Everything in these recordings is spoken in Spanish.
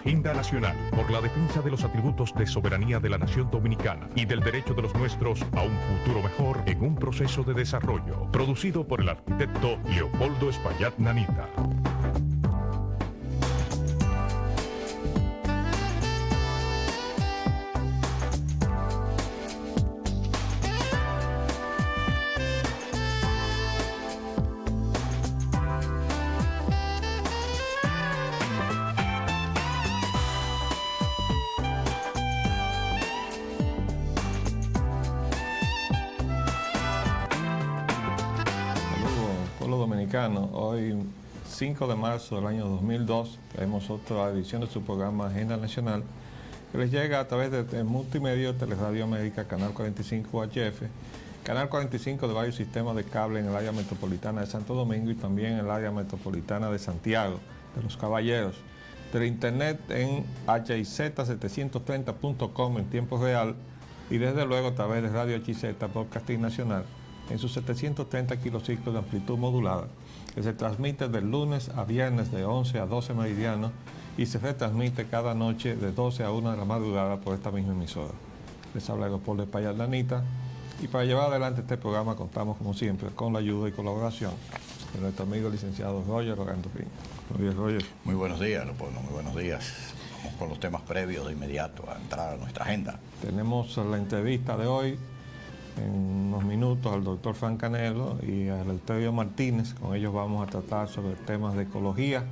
Agenda Nacional por la defensa de los atributos de soberanía de la nación dominicana y del derecho de los nuestros a un futuro mejor en un proceso de desarrollo. Producido por el arquitecto Leopoldo Espaillat Nanita. Hoy, 5 de marzo del año 2002, traemos otra edición de su programa Agenda Nacional, que les llega a través de Multimedia, Teleradio América, Canal 45 UHF, Canal 45 de varios sistemas de cable en el área metropolitana de Santo Domingo y también en el área metropolitana de Santiago, de Los Caballeros, del Internet en hiz730.com en tiempo real y desde luego a través de Radio HIZ Podcasting Nacional en sus 730 kilociclos de amplitud modulada, que se transmite de lunes a viernes de 11 a 12 meridianos y se retransmite cada noche de 12 a 1 de la madrugada por esta misma emisora. Les habla Leopoldo Espaillat Nanita y para llevar adelante este programa contamos como siempre con la ayuda y colaboración de nuestro amigo licenciado Roger Orlando Pino. Buenos días, Roger. Muy buenos días, Leopoldo, muy buenos días. Vamos con los temas previos de inmediato a entrar a nuestra agenda. Tenemos la entrevista de hoy en unos minutos al doctor Frank Canelo y al Eleuterio Martínez. Con ellos vamos a tratar sobre temas de ecología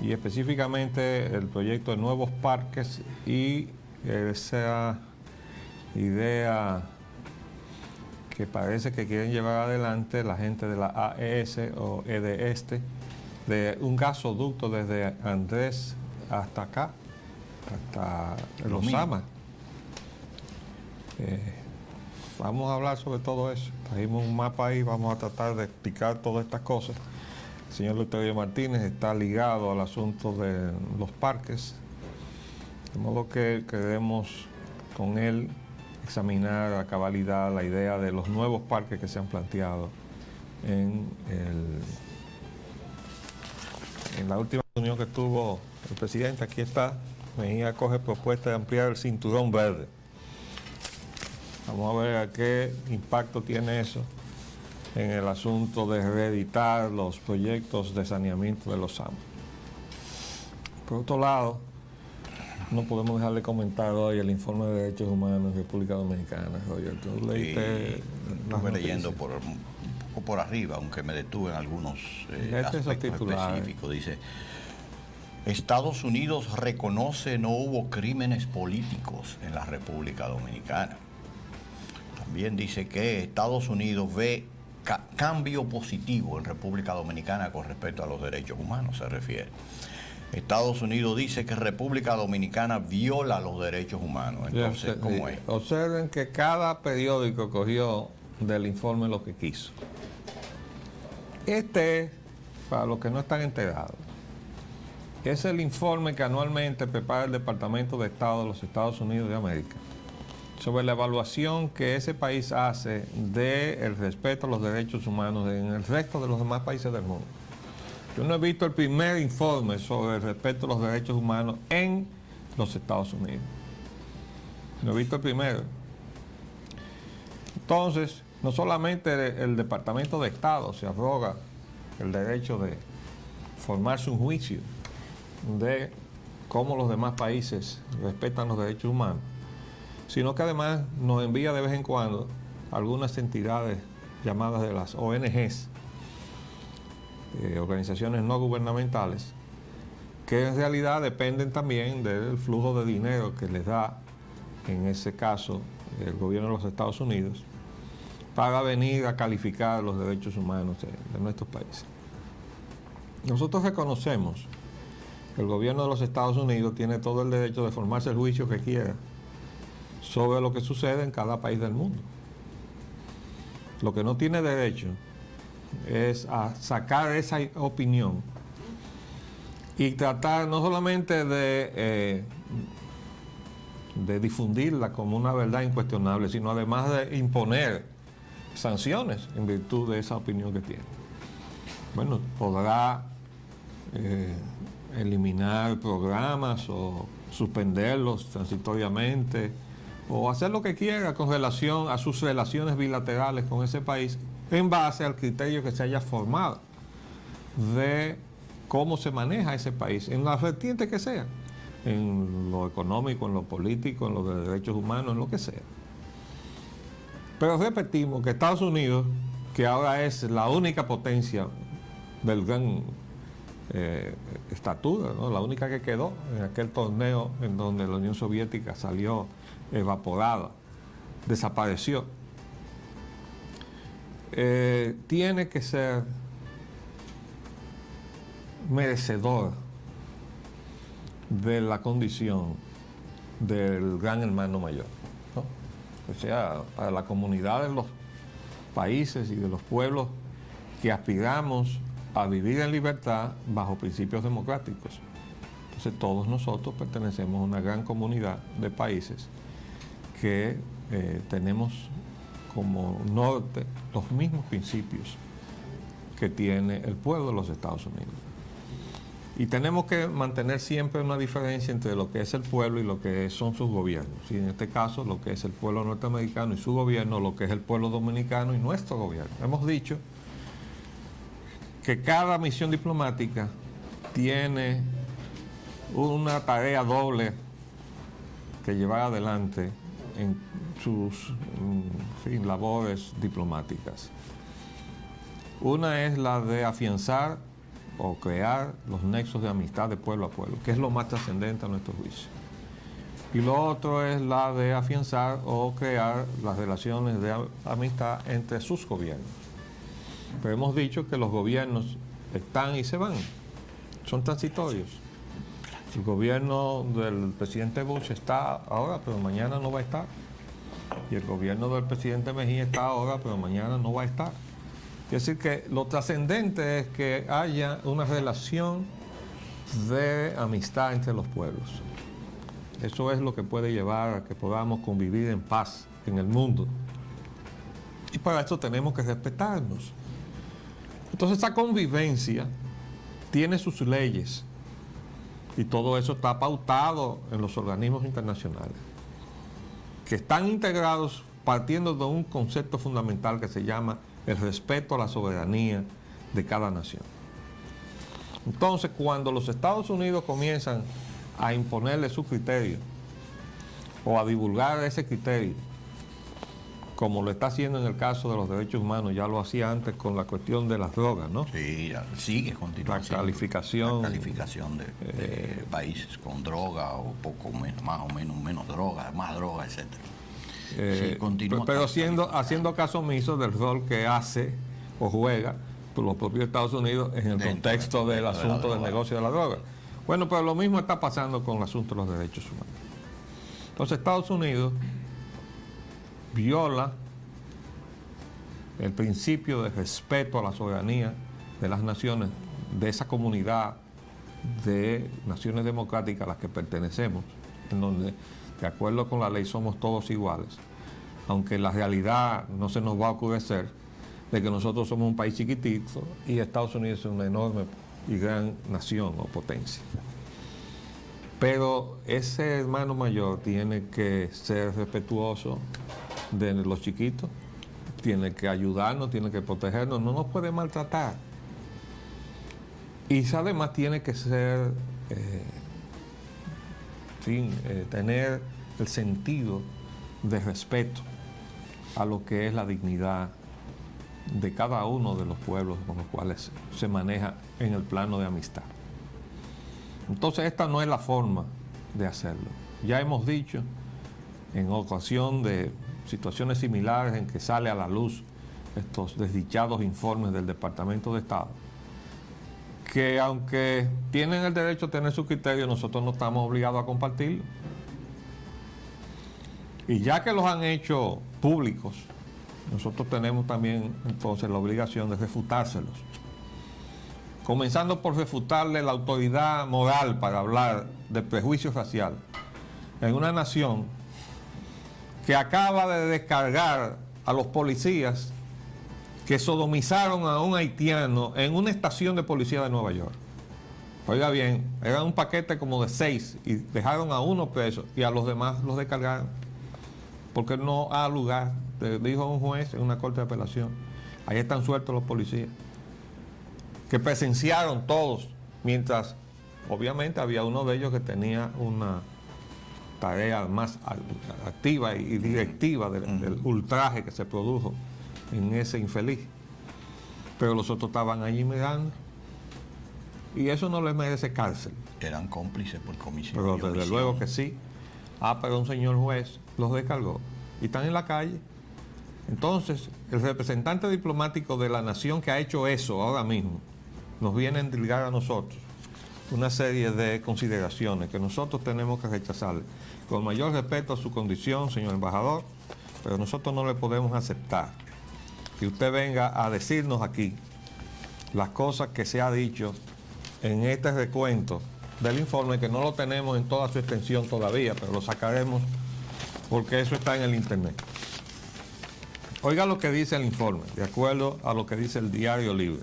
y específicamente el proyecto de nuevos parques y esa idea que parece que quieren llevar adelante la gente de la AES o EDESTE de un gasoducto desde Andrés hasta acá, hasta Los Amas. Vamos a hablar sobre todo eso. Trajimos un mapa ahí, vamos a tratar de explicar todas estas cosas. El señor Eleuterio Martínez está ligado al asunto de los parques, de modo que queremos con él examinar a cabalidad la idea de los nuevos parques que se han planteado en la última reunión que tuvo el presidente. Aquí está, Mejía coge propuesta de ampliar el cinturón verde. Vamos a ver a qué impacto tiene eso en el asunto de reeditar los proyectos de saneamiento de los Amas. Por otro lado, no podemos dejar de comentar hoy el informe de derechos humanos en República Dominicana. Roger, tú leíste. Estuve leyendo un poco por arriba, aunque me detuve en algunos aspectos específicos. Dice: Estados Unidos reconoce no hubo crímenes políticos en la República Dominicana. También dice que Estados Unidos ve cambio positivo en República Dominicana con respecto a los derechos humanos, se refiere. Estados Unidos dice que República Dominicana viola los derechos humanos. Entonces, ¿cómo es? Observen que cada periódico cogió del informe lo que quiso. Para los que no están enterados, es el informe que anualmente prepara el Departamento de Estado de los Estados Unidos de América sobre la evaluación que ese país hace del respeto a los derechos humanos en el resto de los demás países del mundo. Yo no he visto el primer informe sobre el respeto a los derechos humanos en los Estados Unidos. No he visto el primero. Entonces, no solamente el Departamento de Estado se arroga el derecho de formarse un juicio de cómo los demás países respetan los derechos humanos, sino que además nos envía de vez en cuando algunas entidades llamadas de las ONGs, organizaciones no gubernamentales, que en realidad dependen también del flujo de dinero que les da, en ese caso, el gobierno de los Estados Unidos, para venir a calificar los derechos humanos de nuestros países. Nosotros reconocemos que el gobierno de los Estados Unidos tiene todo el derecho de formarse el juicio que quiera sobre lo que sucede en cada país del mundo. Lo que no tiene derecho es a sacar esa opinión y tratar no solamente de difundirla como una verdad incuestionable, sino además de imponer sanciones en virtud de esa opinión que tiene. Bueno, podrá eliminar programas o suspenderlos transitoriamente o hacer lo que quiera con relación a sus relaciones bilaterales con ese país en base al criterio que se haya formado de cómo se maneja ese país, en la vertiente que sea, en lo económico, en lo político, en lo de derechos humanos, en lo que sea. Pero repetimos que Estados Unidos, que ahora es la única potencia del gran estatura, ¿no? La única que quedó en aquel torneo en donde la Unión Soviética salió evaporada, desapareció, tiene que ser merecedor de la condición del gran hermano mayor, ¿no? O sea, para la comunidad de los países y de los pueblos que aspiramos a vivir en libertad bajo principios democráticos. Entonces todos nosotros pertenecemos a una gran comunidad de países que tenemos como norte los mismos principios que tiene el pueblo de los Estados Unidos. Y tenemos que mantener siempre una diferencia entre lo que es el pueblo y lo que son sus gobiernos. Y en este caso, lo que es el pueblo norteamericano y su gobierno, lo que es el pueblo dominicano y nuestro gobierno. Hemos dicho que cada misión diplomática tiene una tarea doble que llevar adelante en sus labores diplomáticas. Una es la de afianzar o crear los nexos de amistad de pueblo a pueblo, que es lo más trascendente a nuestro juicio. Y lo otro es la de afianzar o crear las relaciones de amistad entre sus gobiernos. Pero hemos dicho que los gobiernos están y se van, son transitorios. El gobierno del presidente Bush está ahora, pero mañana no va a estar. Y el gobierno del presidente Mejía está ahora, pero mañana no va a estar. Es decir, que lo trascendente es que haya una relación de amistad entre los pueblos. Eso es lo que puede llevar a que podamos convivir en paz en el mundo. Y para eso tenemos que respetarnos. Entonces esa convivencia tiene sus leyes y todo eso está pautado en los organismos internacionales, que están integrados partiendo de un concepto fundamental que se llama el respeto a la soberanía de cada nación. Entonces, cuando los Estados Unidos comienzan a imponerle su criterio o a divulgar ese criterio, como lo está haciendo en el caso de los derechos humanos, ya lo hacía antes con la cuestión de las drogas, ¿no? Sí, ya sigue continuando. La calificación de países con droga o poco menos, más o menos droga, más droga, etcétera. Sí, pero haciendo caso omiso del rol que hace o juega por los propios Estados Unidos en el contexto del asunto del negocio de la droga. Bueno, pero lo mismo está pasando con el asunto de los derechos humanos. Entonces Estados Unidos viola el principio de respeto a la soberanía de las naciones, de esa comunidad de naciones democráticas a las que pertenecemos, en donde de acuerdo con la ley somos todos iguales, aunque la realidad no se nos va a oscurecer de que nosotros somos un país chiquitito y Estados Unidos es una enorme y gran nación o potencia. Pero ese hermano mayor tiene que ser respetuoso de los chiquitos, tiene que ayudarnos, tiene que protegernos, no nos puede maltratar. Y además tiene que ser, tener el sentido de respeto a lo que es la dignidad de cada uno de los pueblos con los cuales se maneja en el plano de amistad. Entonces esta no es la forma de hacerlo. Ya hemos dicho en ocasión de situaciones similares en que sale a la luz estos desdichados informes del Departamento de Estado, que aunque tienen el derecho a tener su criterio, nosotros no estamos obligados a compartirlo. Y ya que los han hecho públicos, nosotros tenemos también entonces la obligación de refutárselos. Comenzando por refutarle la autoridad moral para hablar de prejuicio racial en una nación que acaba de descargar a los policías que sodomizaron a un haitiano en una estación de policía de Nueva York. Oiga bien, era un paquete como de 6 y dejaron a uno preso y a los demás los descargaron. Porque no ha lugar, dijo un juez en una corte de apelación. Ahí están sueltos los policías, que presenciaron todos, mientras obviamente había uno de ellos que tenía una tarea más activa y directiva del ultraje que se produjo en ese infeliz. Pero los otros estaban allí mirando. Y eso no les merece cárcel. Eran cómplices por comisión. Pero desde luego que sí. Pero un señor juez los descargó. Y están en la calle. Entonces, el representante diplomático de la nación que ha hecho eso ahora mismo, nos viene a endilgar a nosotros una serie de consideraciones que nosotros tenemos que rechazarle. Con mayor respeto a su condición, señor embajador, pero nosotros no le podemos aceptar que usted venga a decirnos aquí las cosas que se ha dicho en este recuento del informe, que no lo tenemos en toda su extensión todavía, pero lo sacaremos porque eso está en el internet. Oiga lo que dice el informe, de acuerdo a lo que dice el Diario Libre.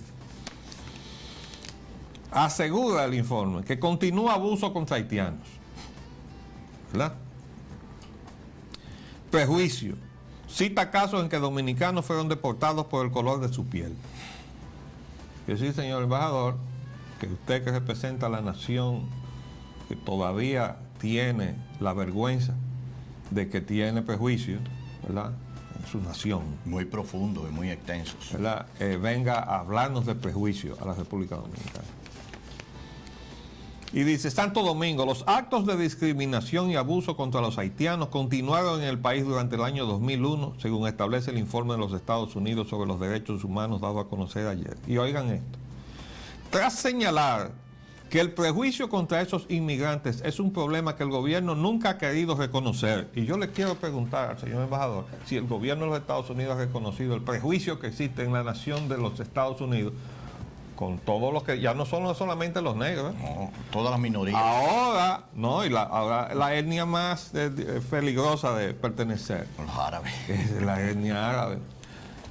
Asegura el informe que continúa abuso contra haitianos, ¿verdad? Prejuicio. Cita casos en que dominicanos fueron deportados por el color de su piel. Y sí, señor embajador, que usted que representa a la nación que todavía tiene la vergüenza de que tiene prejuicios, ¿verdad?, en su nación. Muy profundo y muy extensos. ¿Verdad? Venga a hablarnos de prejuicio a la República Dominicana. Y dice, Santo Domingo, los actos de discriminación y abuso contra los haitianos continuaron en el país durante el año 2001, según establece el informe de los Estados Unidos sobre los derechos humanos dado a conocer ayer. Y oigan esto. Tras señalar que el prejuicio contra esos inmigrantes es un problema que el gobierno nunca ha querido reconocer, y yo le quiero preguntar al señor embajador si el gobierno de los Estados Unidos ha reconocido el prejuicio que existe en la nación de los Estados Unidos con todos los que ya no son solamente los negros. No, todas las minorías. Ahora, no, y ahora la etnia más peligrosa de pertenecer. Los árabes. Es la etnia árabe.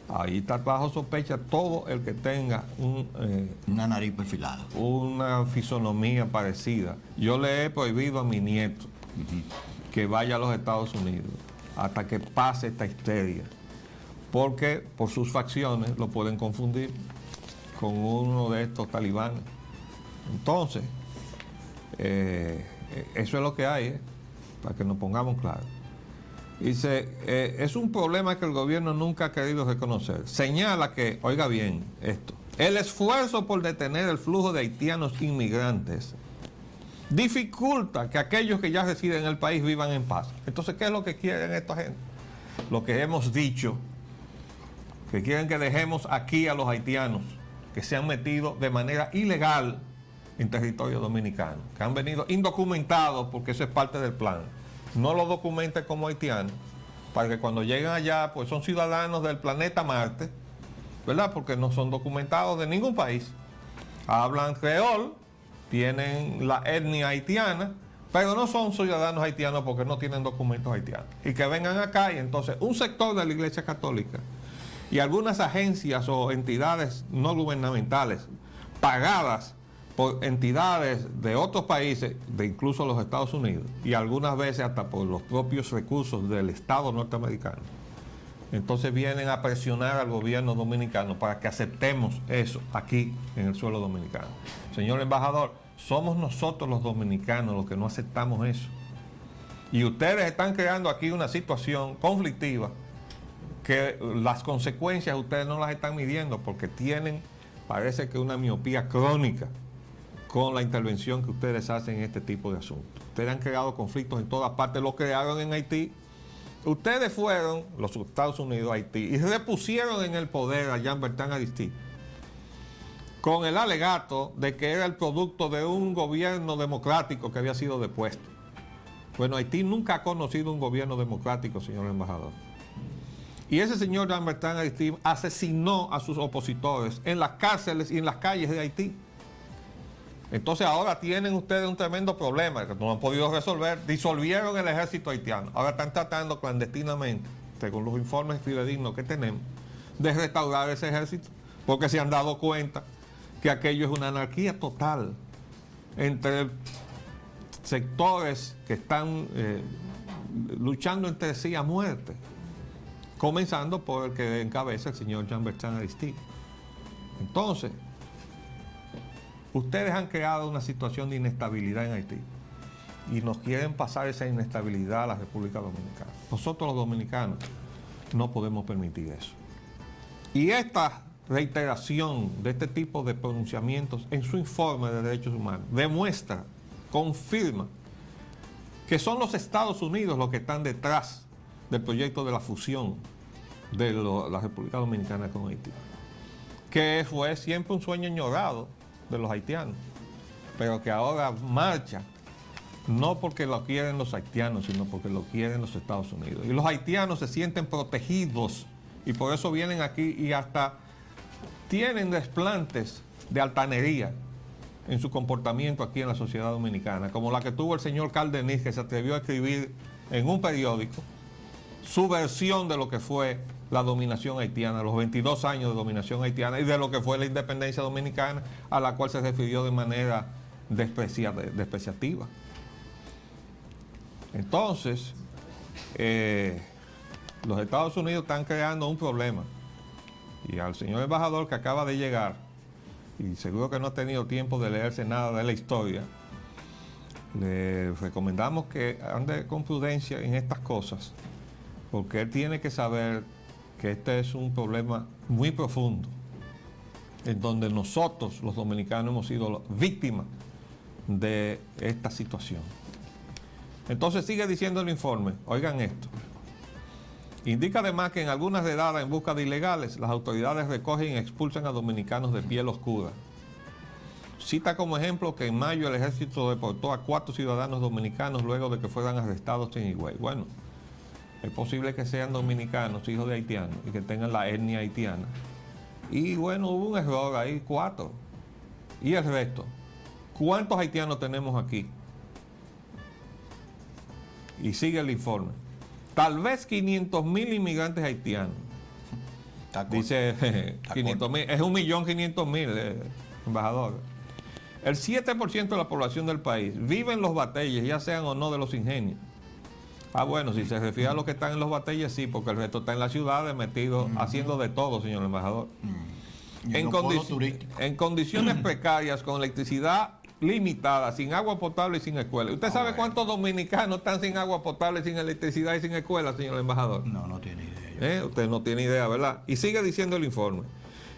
Ahí está bajo sospecha todo el que tenga una nariz perfilada, una fisonomía parecida. Yo le he prohibido a mi nieto que vaya a los Estados Unidos hasta que pase esta histeria, porque por sus facciones lo pueden confundir con uno de estos talibanes. Entonces, eso es lo que hay, para que nos pongamos claros. Dice, es un problema que el gobierno nunca ha querido reconocer. Señala que, oiga bien esto, el esfuerzo por detener el flujo de haitianos inmigrantes dificulta que aquellos que ya residen en el país vivan en paz. Entonces, ¿qué es lo que quieren esta gente? Lo que hemos dicho, que quieren que dejemos aquí a los haitianos que se han metido de manera ilegal en territorio dominicano, que han venido indocumentados, porque eso es parte del plan. No los documenten como haitianos, para que cuando lleguen allá, pues son ciudadanos del planeta Marte, ¿verdad? Porque no son documentados de ningún país. Hablan creol, tienen la etnia haitiana, pero no son ciudadanos haitianos porque no tienen documentos haitianos. Y que vengan acá y entonces un sector de la Iglesia Católica y algunas agencias o entidades no gubernamentales pagadas por entidades de otros países, de incluso los Estados Unidos, y algunas veces hasta por los propios recursos del Estado norteamericano. Entonces vienen a presionar al gobierno dominicano para que aceptemos eso aquí en el suelo dominicano. Señor embajador, somos nosotros los dominicanos los que no aceptamos eso. Y ustedes están creando aquí una situación conflictiva que las consecuencias ustedes no las están midiendo porque tienen, parece que una miopía crónica con la intervención que ustedes hacen en este tipo de asuntos. Ustedes han creado conflictos en todas partes, lo crearon en Haití. Ustedes fueron, los Estados Unidos, a Haití, y repusieron en el poder a Jean-Bertrand Aristide, con el alegato de que era el producto de un gobierno democrático que había sido depuesto. Bueno, Haití nunca ha conocido un gobierno democrático, señor embajador. Y ese señor Jean-Bertrand Aristide asesinó a sus opositores en las cárceles y en las calles de Haití. Entonces ahora tienen ustedes un tremendo problema que no han podido resolver. Disolvieron el ejército haitiano. Ahora están tratando clandestinamente, según los informes fidedignos que tenemos, de restaurar ese ejército, porque se han dado cuenta que aquello es una anarquía total. entre sectores que están luchando entre sí a muerte, comenzando por el que encabeza el señor Jean-Bertrand Aristide. Entonces, ustedes han creado una situación de inestabilidad en Haití y nos quieren pasar esa inestabilidad a la República Dominicana. Nosotros los dominicanos no podemos permitir eso. Y esta reiteración de este tipo de pronunciamientos en su informe de derechos humanos demuestra, confirma, que son los Estados Unidos los que están detrás del proyecto de la fusión de la República Dominicana con Haití, que fue siempre un sueño añorado de los haitianos, pero que ahora marcha, no porque lo quieren los haitianos, sino porque lo quieren los Estados Unidos. Y los haitianos se sienten protegidos y por eso vienen aquí y hasta tienen desplantes de altanería en su comportamiento aquí en la sociedad dominicana, como la que tuvo el señor Caldenis, que se atrevió a escribir en un periódico su versión de lo que fue la dominación haitiana, los 22 años de dominación haitiana y de lo que fue la independencia dominicana, a la cual se refirió de manera despreciativa. Entonces, los Estados Unidos están creando un problema y al señor embajador que acaba de llegar, y seguro que no ha tenido tiempo de leerse nada de la historia, le recomendamos que ande con prudencia en estas cosas, porque él tiene que saber que este es un problema muy profundo, en donde nosotros, los dominicanos, hemos sido víctimas de esta situación. Entonces sigue diciendo el informe, oigan esto. Indica además que en algunas redadas en busca de ilegales, las autoridades recogen y expulsan a dominicanos de piel oscura. Cita como ejemplo que en mayo el ejército deportó a 4 ciudadanos dominicanos luego de que fueran arrestados en Higüey. Bueno, es posible que sean dominicanos, hijos de haitianos, y que tengan la etnia haitiana. Y bueno, hubo un error ahí, 4. ¿Y el resto? ¿Cuántos haitianos tenemos aquí? Y sigue el informe. Tal vez 500,000 inmigrantes haitianos. Dice 500,000, es 1.500.000, embajador. El 7% de la población del país vive en los batalles, ya sean o no de los ingenios. Ah, bueno, si se refiere a los que están en los batalles, sí, porque el resto está en las ciudades metido, haciendo de todo, señor embajador. En condiciones precarias, con electricidad limitada, sin agua potable y sin escuela. ¿Usted sabe cuántos dominicanos están sin agua potable, sin electricidad y sin escuela, señor embajador? No tiene idea. Usted no tiene idea, ¿verdad? Y sigue diciendo el informe.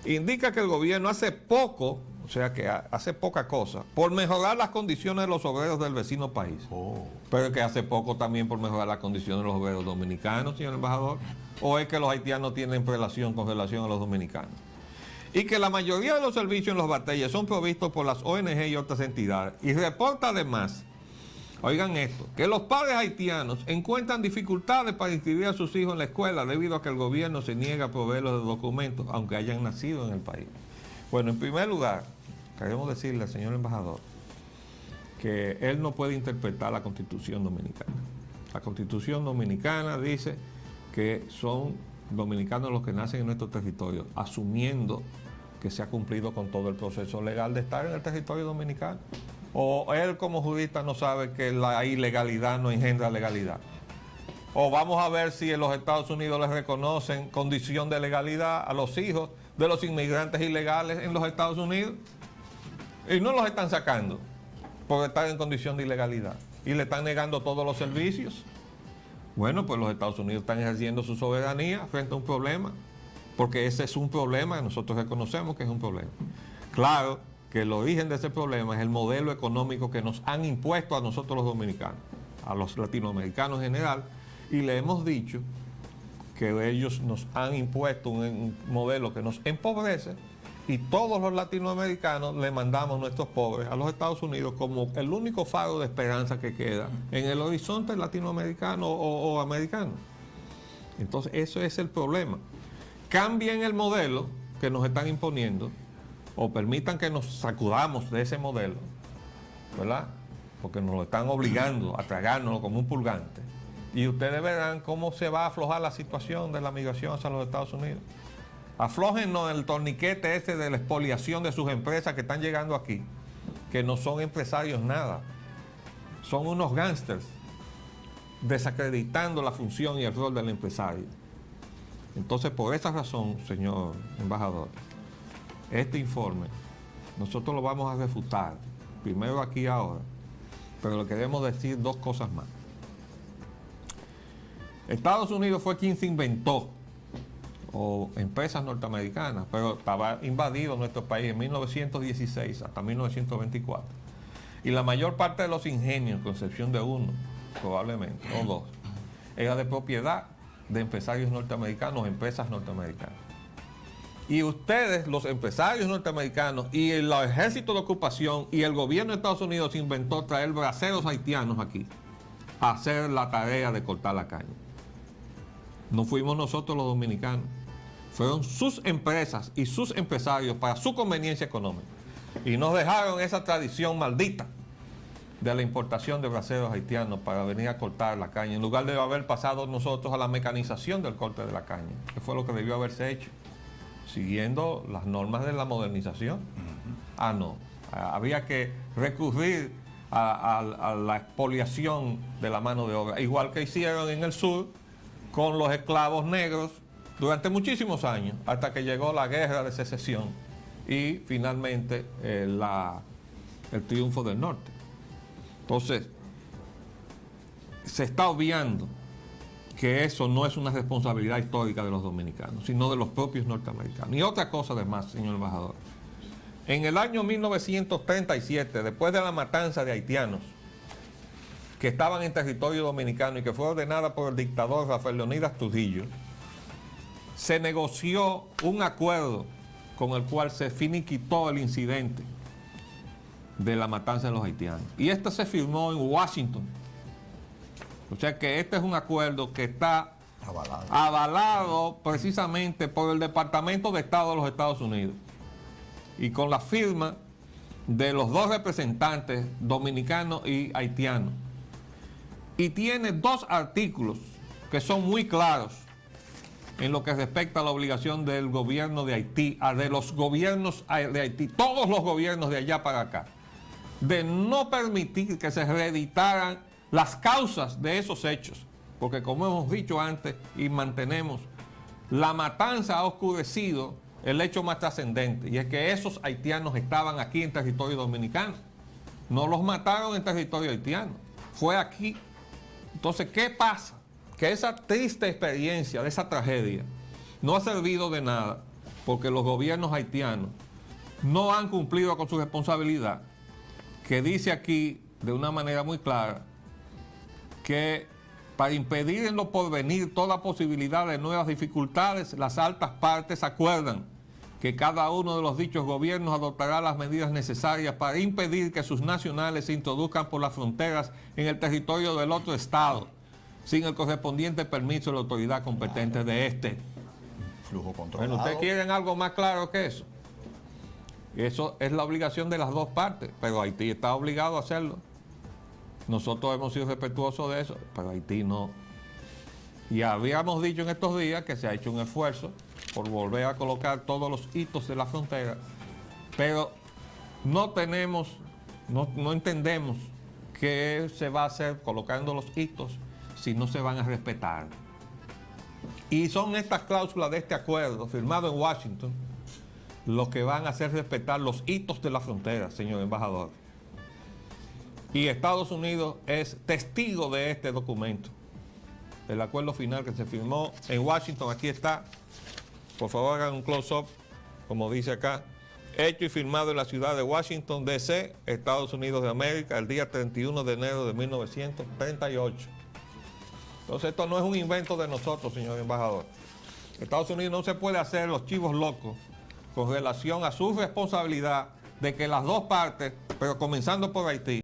Indica que el gobierno hace poco, o sea que hace poca cosa, por mejorar las condiciones de los obreros del vecino país. Pero que hace poco también por mejorar las condiciones de los obreros dominicanos, señor embajador. ¿O es que los haitianos tienen relación a los dominicanos? Y que la mayoría de los servicios en los batalles son provistos por las ONG y otras entidades. Y reporta además, oigan esto, que los padres haitianos encuentran dificultades para inscribir a sus hijos en la escuela debido a que el gobierno se niega a proveerlos de documentos, aunque hayan nacido en el país. Bueno, en primer lugar, queremos decirle al señor embajador que él no puede interpretar la Constitución Dominicana. La Constitución Dominicana dice que son dominicanos los que nacen en nuestro territorio, asumiendo que se ha cumplido con todo el proceso legal de estar en el territorio dominicano. O él como jurista no sabe que la ilegalidad no engendra legalidad. O vamos a ver si en los Estados Unidos les reconocen condición de legalidad a los hijos de los inmigrantes ilegales en los Estados Unidos. Y no los están sacando por estar en condición de ilegalidad. Y le están negando todos los servicios. Bueno, pues los Estados Unidos están ejerciendo su soberanía frente a un problema, porque ese es un problema, nosotros reconocemos que es un problema. Claro que el origen de ese problema es el modelo económico que nos han impuesto a nosotros los dominicanos, a los latinoamericanos en general, y le hemos dicho que ellos nos han impuesto un modelo que nos empobrece, y todos los latinoamericanos le mandamos nuestros pobres a los Estados Unidos como el único faro de esperanza que queda en el horizonte latinoamericano o americano. Entonces, eso es el problema. Cambien el modelo que nos están imponiendo o permitan que nos sacudamos de ese modelo, ¿verdad? Porque nos lo están obligando a tragárnoslo como un purgante. Y ustedes verán cómo se va a aflojar la situación de la migración hacia los Estados Unidos. Aflójennos el torniquete ese de la expoliación de sus empresas que están llegando aquí. que no son empresarios nada, son unos gángsters, desacreditando la función y el rol del empresario. Entonces, por esa razón, señor embajador, este informe nosotros lo vamos a refutar, primero aquí ahora, pero le queremos decir dos cosas más. Estados Unidos fue quien se inventó, o empresas norteamericanas, pero estaba invadido nuestro país en 1916 hasta 1924. Y la mayor parte de los ingenios, con excepción de uno, probablemente, o dos, era de propiedad de empresarios norteamericanos, empresas norteamericanas. Y ustedes, los empresarios norteamericanos y el ejército de ocupación y el gobierno de Estados Unidos inventó traer braceros haitianos aquí a hacer la tarea de cortar la caña. No fuimos nosotros los dominicanos, fueron sus empresas y sus empresarios para su conveniencia económica. Y nos dejaron esa tradición maldita de la importación de braceros haitianos para venir a cortar la caña, en lugar de haber pasado nosotros a la mecanización del corte de la caña, que fue lo que debió haberse hecho, siguiendo las normas de la modernización. No, había que recurrir a la expoliación de la mano de obra, igual que hicieron en el sur con los esclavos negros durante muchísimos años, hasta que llegó la guerra de secesión y finalmente el triunfo del norte. Entonces, se está obviando que eso no es una responsabilidad histórica de los dominicanos, sino de los propios norteamericanos. Y otra cosa además, señor embajador, en el año 1937, después de la matanza de haitianos que estaban en territorio dominicano y que fue ordenada por el dictador Rafael Leónidas Trujillo, se negoció un acuerdo con el cual se finiquitó el incidente de la matanza de los haitianos. Y este se firmó en Washington. O sea que este es un acuerdo que está avalado precisamente por el Departamento de Estado de los Estados Unidos y con la firma de los dos representantes dominicanos y haitianos. Y tiene dos artículos que son muy claros en lo que respecta a la obligación del gobierno de Haití, de los gobiernos de Haití, todos los gobiernos de allá para acá, de no permitir que se reeditaran las causas de esos hechos, porque como hemos dicho antes y mantenemos, la matanza ha oscurecido el hecho más trascendente, y es que esos haitianos estaban aquí en territorio dominicano, no los mataron en territorio haitiano, fue aquí. Entonces, ¿qué pasa? Que esa triste experiencia de esa tragedia no ha servido de nada, porque los gobiernos haitianos no han cumplido con su responsabilidad, que dice aquí de una manera muy clara que para impedir en lo porvenir toda posibilidad de nuevas dificultades, las altas partes acuerdan que cada uno de los dichos gobiernos adoptará las medidas necesarias para impedir que sus nacionales se introduzcan por las fronteras en el territorio del otro Estado, sin el correspondiente permiso de la autoridad competente de este. Flujo controlado. Bueno, ¿ustedes quieren algo más claro que eso? Eso es la obligación de las dos partes, pero Haití está obligado a hacerlo. Nosotros hemos sido respetuosos de eso, pero Haití no. Y habíamos dicho en estos días que se ha hecho un esfuerzo por volver a colocar todos los hitos de la frontera, pero no entendemos qué se va a hacer colocando los hitos si no se van a respetar. Y son estas cláusulas de este acuerdo firmado en Washington los que van a hacer respetar los hitos de la frontera, señor embajador. Y Estados Unidos es testigo de este documento. El acuerdo final que se firmó en Washington, aquí está. Por favor, hagan un close-up, como dice acá. Hecho y firmado en la ciudad de Washington, D.C., Estados Unidos de América, el día 31 de enero de 1938. Entonces, esto no es un invento de nosotros, señor embajador. Estados Unidos no se puede hacer los chivos locos con relación a su responsabilidad de que las dos partes, pero comenzando por Haití,